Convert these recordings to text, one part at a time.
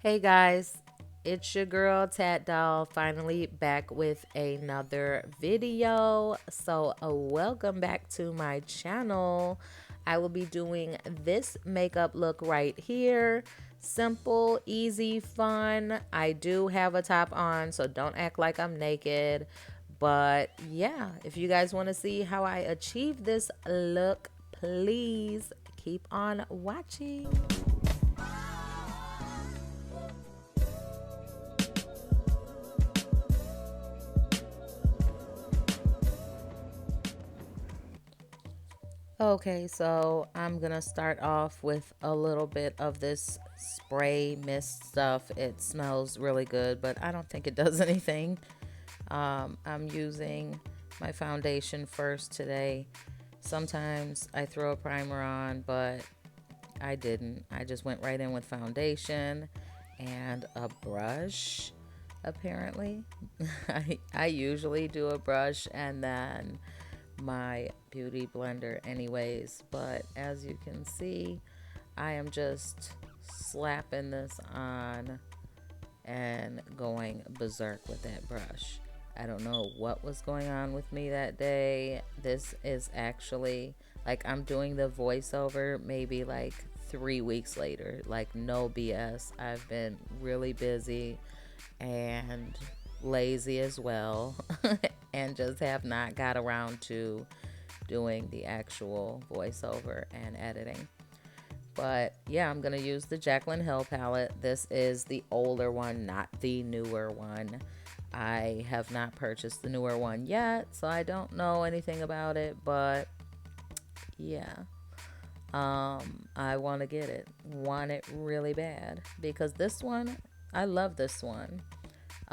Hey guys, it's your girl Tat Doll finally back with another video. Welcome back to my channel. I will be doing this makeup look right here. Simple, easy, fun. I do have a top on, so don't act like I'm naked. But yeah, if you guys want to see how I achieve this look, please keep on watching. Okay, so I'm gonna start off with a little bit of this spray mist stuff. It smells really good, but I don't think it does anything. I'm using my foundation first today. Sometimes I throw a primer on, but I didn't. I just went right in with foundation and a brush, apparently. I usually do a brush and then my beauty blender anyways, but as you can see, I am just slapping this on and going berserk with that brush. I don't know what was going on with me that day. This is actually like I'm doing the voiceover maybe like 3 weeks later, like no BS. I've been really busy and lazy as well and just have not got around to doing the actual voiceover and editing. But yeah, I'm going to use the Jaclyn Hill palette. This is the older one, not the newer one. I have not purchased the newer one yet, so I don't know anything about it, but yeah. I want to get it. Want it really bad because this one, I love this one.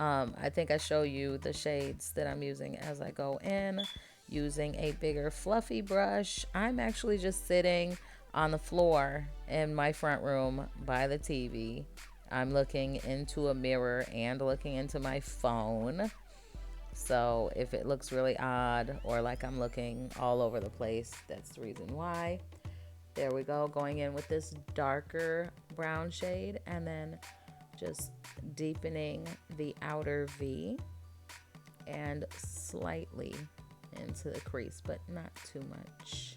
I think I show you the shades that I'm using as I go in, using a bigger fluffy brush. I'm actually just sitting on the floor in my front room by the TV. I'm looking into a mirror and looking into my phone. So if it looks really odd or like I'm looking all over the place, that's the reason why. There we go, going in with this darker brown shade and then just deepening the outer V and slightly into the crease, but not too much.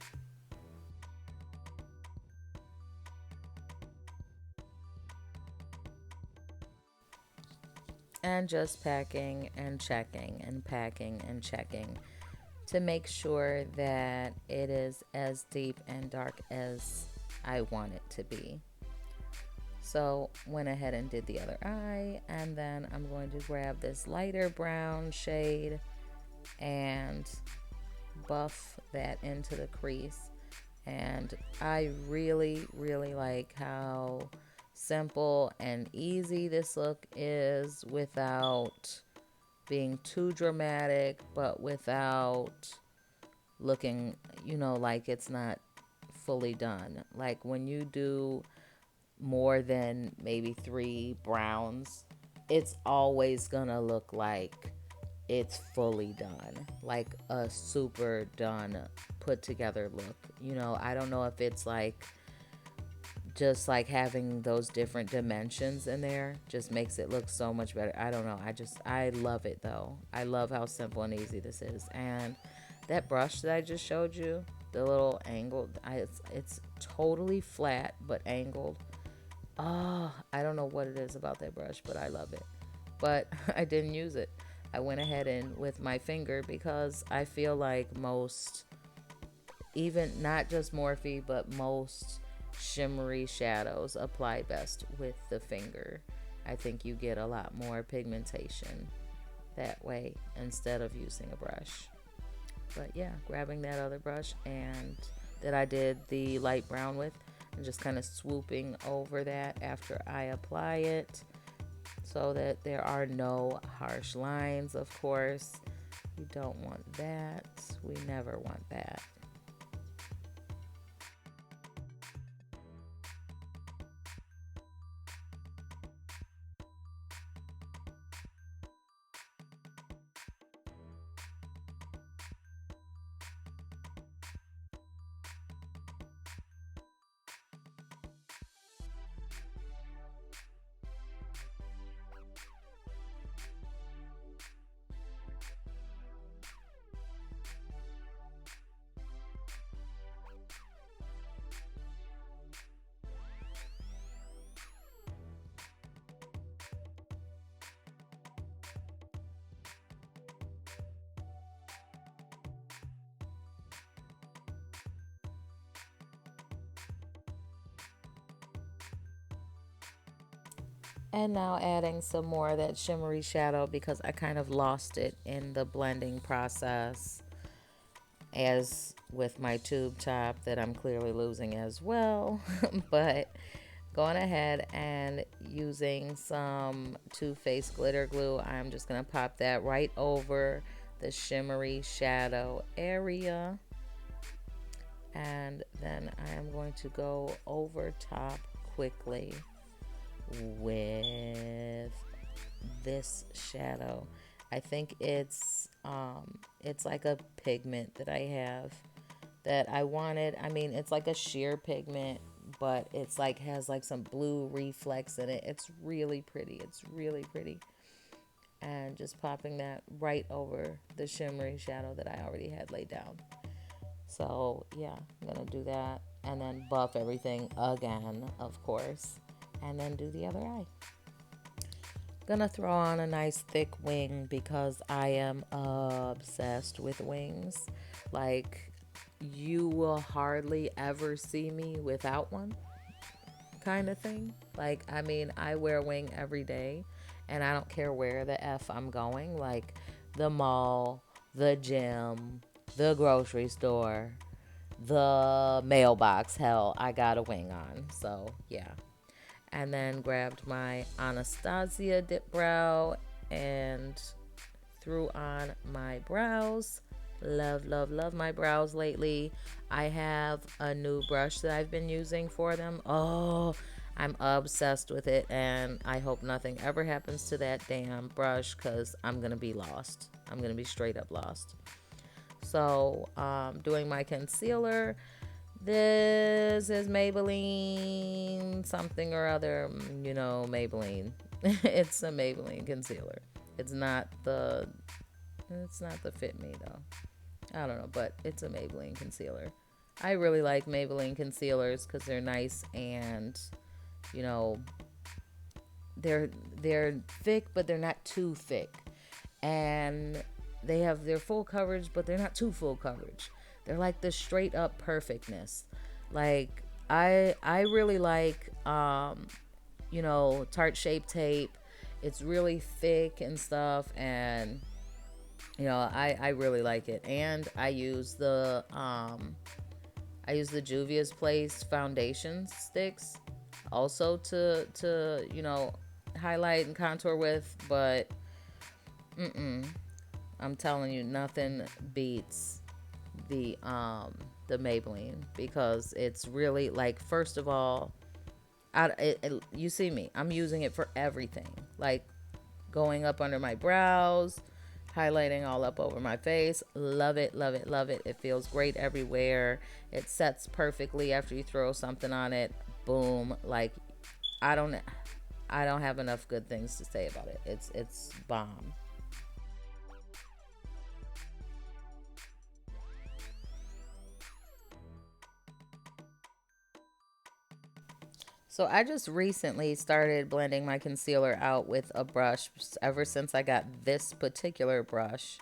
And just packing and checking and packing and checking to make sure that it is as deep and dark as I want it to be. So went ahead and did the other eye, and then I'm going to grab this lighter brown shade and buff that into the crease. And I really, really like how simple and easy this look is without being too dramatic, but without looking, like it's not fully done. Like when you do more than maybe 3 browns, it's always gonna look like it's fully done, like a super done, put together look. I don't know if it's like just like having those different dimensions in there just makes it look so much better. I don't know. I love it though. I love how simple and easy this is. And that brush that I just showed you, the little angled, it's totally flat but angled. Oh, I don't know what it is about that brush, but I love it. But I didn't use it. I went ahead and with my finger because I feel like most, even not just Morphe, but most shimmery shadows apply best with the finger. I think you get a lot more pigmentation that way instead of using a brush. But yeah, grabbing that other brush and that I did the light brown with and just kind of swooping over that after I apply it so that there are no harsh lines, of course. You don't want that. We never want that. And now adding some more of that shimmery shadow because I kind of lost it in the blending process, as with my tube top that I'm clearly losing as well. But going ahead and using some Too Faced glitter glue, I'm just going to pop that right over the shimmery shadow area. And then I am going to go over top quickly with this shadow. I think it's like a pigment that I have that I wanted. I mean, it's like a sheer pigment, but it's like has like some blue reflex in it. It's really pretty. It's really pretty. And just popping that right over the shimmery shadow that I already had laid down. So yeah, I'm gonna do that and then buff everything again, of course, and then do the other eye. Gonna throw on a nice thick wing because I am obsessed with wings. Like, you will hardly ever see me without one, kind of thing. Like, I mean, I wear a wing every day and I don't care where the F I'm going, like the mall, the gym, the grocery store, the mailbox. Hell, I got a wing on. So, yeah. And then grabbed my Anastasia dip brow and threw on my brows. Love, love, love my brows lately. I have a new brush that I've been using for them. Oh, I'm obsessed with it, and I hope nothing ever happens to that damn brush because I'm going to be lost. I'm going to be straight up lost. So, doing my concealer. This is Maybelline something or other, Maybelline. It's a Maybelline concealer. It's not the Fit Me though. I don't know, but it's a Maybelline concealer. I really like Maybelline concealers because they're nice and, you know, they're thick, but they're not too thick. And they have their full coverage, but they're not too full coverage. They're like the straight up perfectness. Like, I really like Tarte Shape Tape. It's really thick and stuff, and I really like it. And I use the Juvia's Place foundation sticks also to highlight and contour with, but I'm telling you, nothing beats the Maybelline because it's really like, first of all, you see me, I'm using it for everything, like going up under my brows, highlighting all up over my face. Love it, love it, love it. It feels great everywhere. It sets perfectly after you throw something on it. Boom. Like, I don't have enough good things to say about it. It's bomb. So I just recently started blending my concealer out with a brush. Ever since I got this particular brush,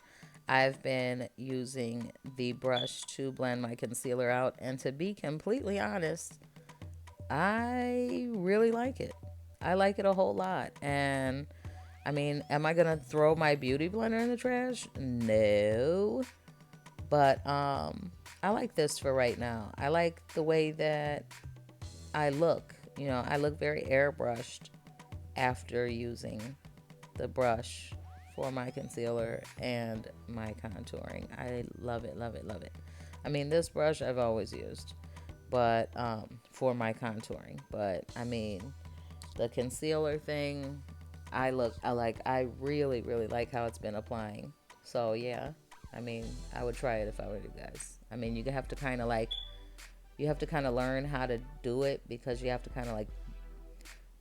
I've been using the brush to blend my concealer out. And to be completely honest, I really like it. I like it a whole lot. And I mean, am I going to throw my beauty blender in the trash? No. But I like this for right now. I like the way that I look. I look very airbrushed after using the brush for my concealer and my contouring. I love it, love it, love it. I mean, this brush I've always used, but for my contouring. But I mean, the concealer thing, I really, really like how it's been applying. So yeah, I mean, I would try it if I were you guys. I mean, you have to kind of learn how to do it because you have to kind of like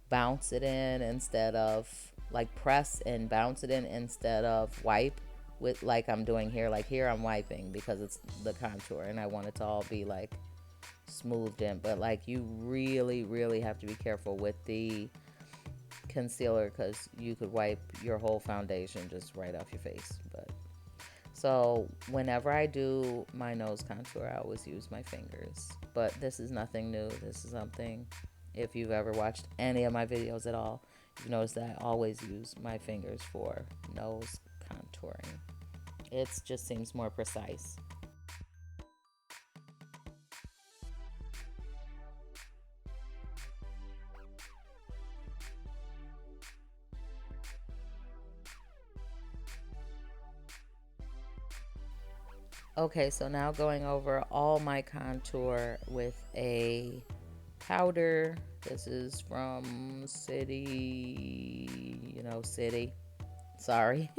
bounce it in instead of like press and bounce it in instead of wipe with, like I'm doing here. Like here I'm wiping because it's the contour and I want it to all be like smoothed in. But like, you really, really have to be careful with the concealer because you could wipe your whole foundation just right off your face. But so whenever I do my nose contour, I always use my fingers. But this is nothing new. This is something, if you've ever watched any of my videos at all, You notice that I always use my fingers for nose contouring. It just seems more precise. Okay, so now going over all my contour with a powder. This is from City, City. Sorry.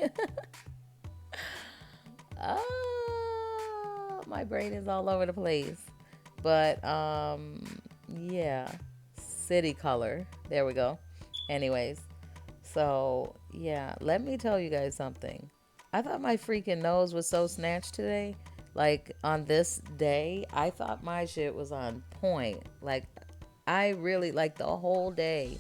My brain is all over the place. But yeah, City Color. There we go. Anyways, so yeah, let me tell you guys something. I thought my freaking nose was so snatched today. Like on this day, I thought my shit was on point. Like I really like the whole day.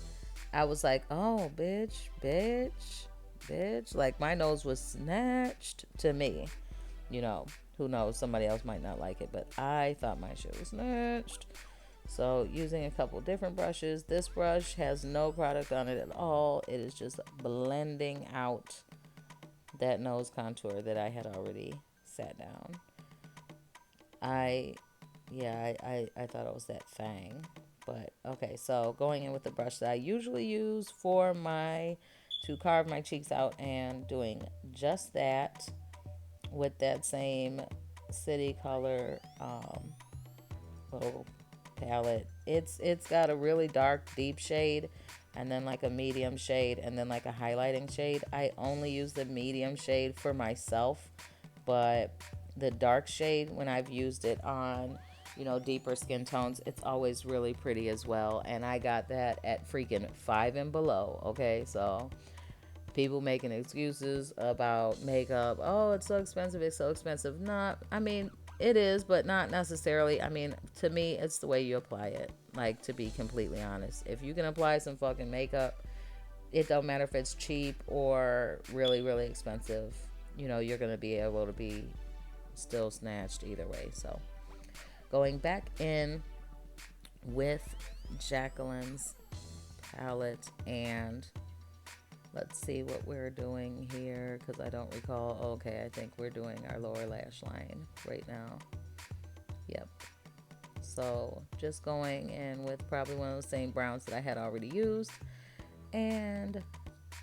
I was like, oh, bitch, bitch, bitch. Like my nose was snatched to me. You know, who knows? Somebody else might not like it, but I thought my shit was snatched. So using a couple different brushes. This brush has no product on it at all. It is just blending out that nose contour that I had already sat down. I I thought it was that thing. But okay, so going in with the brush that I usually use for my to carve my cheeks out and doing just that with that same City Color little palette. It's got a really dark deep shade and then like a medium shade and then like a highlighting shade. I only use the medium shade for myself, but the dark shade when I've used it on deeper skin tones, it's always really pretty as well. And I got that at freaking Five and Below. Okay, so people making excuses about makeup. Oh, it's so expensive. It's so expensive. Not, I mean, it is, but not necessarily. I mean, to me, it's the way you apply it. Like, to be completely honest, if you can apply some fucking makeup, it don't matter if it's cheap or really, really expensive. You're going to be able to be still snatched either way. So, going back in with Jacqueline's palette, and let's see what we're doing here because I don't recall. Okay, I think we're doing our lower lash line right now. Yep. So just going in with probably one of those same browns that I had already used and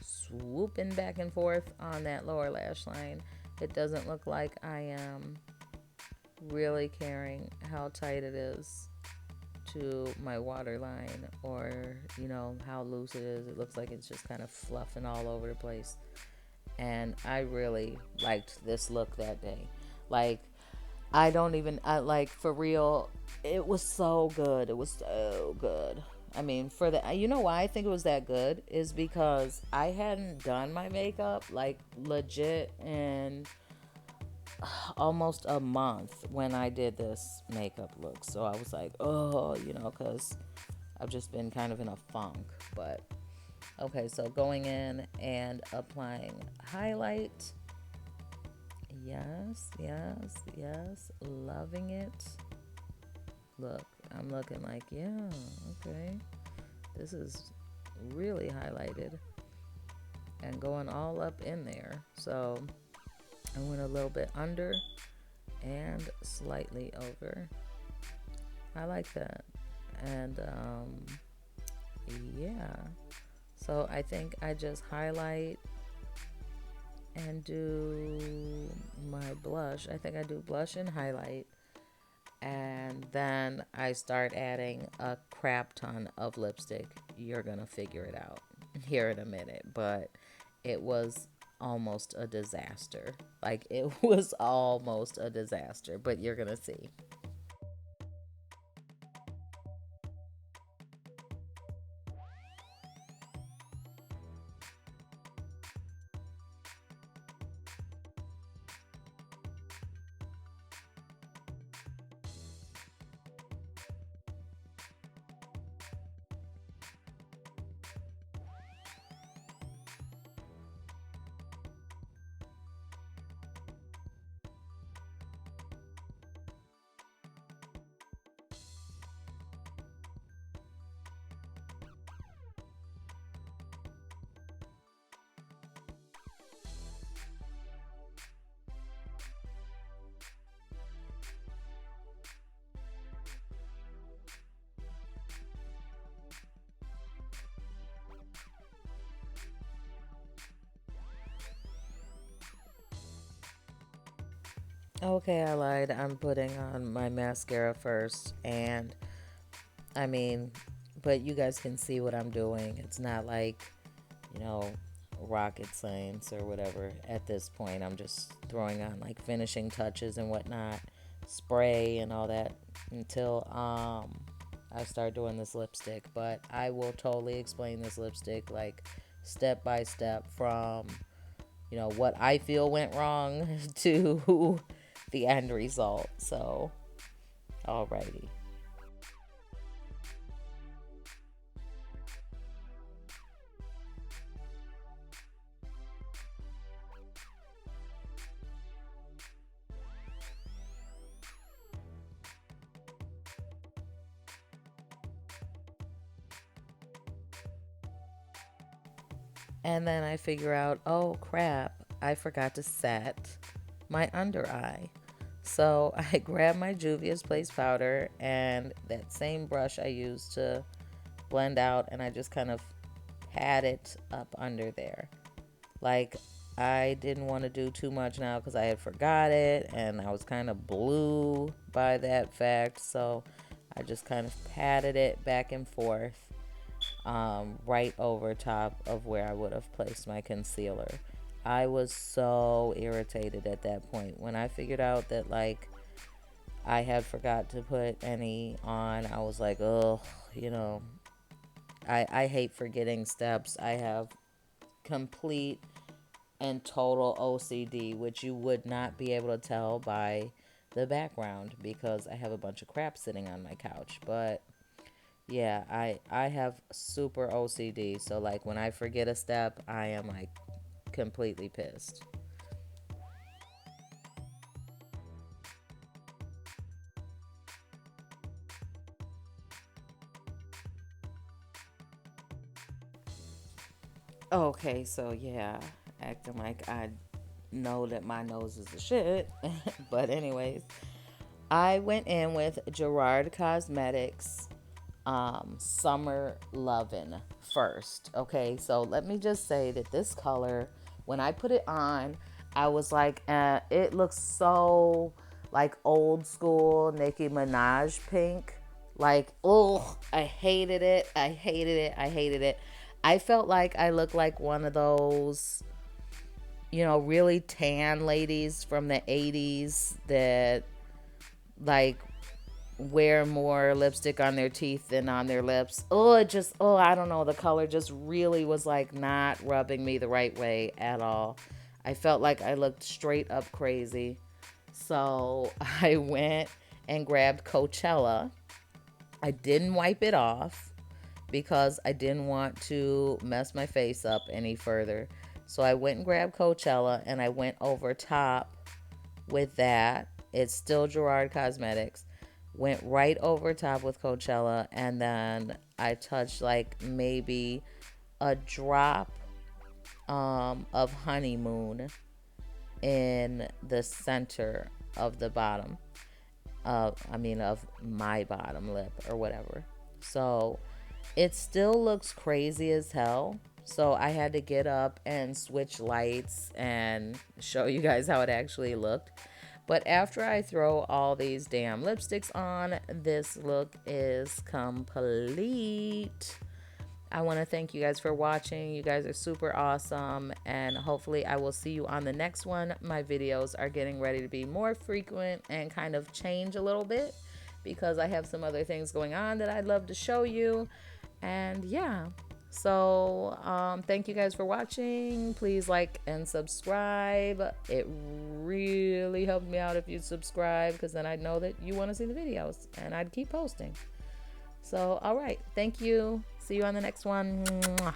swooping back and forth on that lower lash line. It doesn't look like I am really caring how tight it is to my waterline or how loose it is. It looks like it's just kind of fluffing all over the place, and I really liked this look that day. Like I like, for real, it was so good. It was so good. I mean, for the why I think it was that good is because I hadn't done my makeup like legit in almost a month when I did this makeup look. So I was like, oh, because I've just been kind of in a funk. But okay, so going in and applying highlight. Yes, yes, yes. Loving it. Look, I'm looking like, yeah, okay. This is really highlighted and going all up in there. So I went a little bit under and slightly over. I like that. And yeah. So I think I just highlight and do my blush. I think I do blush and highlight. And then I start adding a crap ton of lipstick. You're going to figure it out here in a minute. But it was almost a disaster. Like, it was almost a disaster. But you're going to see. Okay, I lied. I'm putting on my mascara first, and I mean, but you guys can see what I'm doing. It's not like, you know, rocket science or whatever. At this point, I'm just throwing on like finishing touches and whatnot, spray and all that until I start doing this lipstick. But I will totally explain this lipstick like step by step from, what I feel went wrong to the end result. So, alrighty. And then I figure out, oh crap, I forgot to set my under eye. So I grab my Juvia's Place powder and that same brush I used to blend out, and I just kind of pat it up under there. Like, I didn't want to do too much now because I had forgot it and I was kind of blue by that fact. So I just kind of patted it back and forth, right over top of where I would have placed my concealer. I was so irritated at that point when I figured out that like I had forgot to put any on. I was like, oh, you know, I hate forgetting steps. I have complete and total OCD, which you would not be able to tell by the background because I have a bunch of crap sitting on my couch. But yeah, I have super OCD. So like when I forget a step, I am like completely pissed. Okay, so yeah, acting like I know that my nose is the shit. But anyways, I went in with Gerard Cosmetics Summer Lovin' first. Okay, so let me just say that this color, when I put it on, I was like, it looks so like old school Nicki Minaj pink. Like, oh, I hated it. I hated it. I hated it. I felt like I looked like one of those, really tan ladies from the 80s that like wear more lipstick on their teeth than on their lips. Oh, I don't know. The color just really was like not rubbing me the right way at all. I felt like I looked straight up crazy. So I went and grabbed Coachella. I didn't wipe it off because I didn't want to mess my face up any further. So I went and grabbed Coachella and I went over top with that. It's still Gerard Cosmetics. Went right over top with Coachella, and then I touched like maybe a drop of honeymoon in the center of the bottom of my bottom lip or whatever. So it still looks crazy as hell. So I had to get up and switch lights and show you guys how it actually looked. But after I throw all these damn lipsticks on, this look is complete. I want to thank you guys for watching. You guys are super awesome. And hopefully I will see you on the next one. My videos are getting ready to be more frequent and kind of change a little bit because I have some other things going on that I'd love to show you. And yeah. So, thank you guys for watching. Please like and subscribe. It really helped me out if you subscribe because then I'd know that you want to see the videos and I'd keep posting. So, all right. Thank you. See you on the next one. Mwah.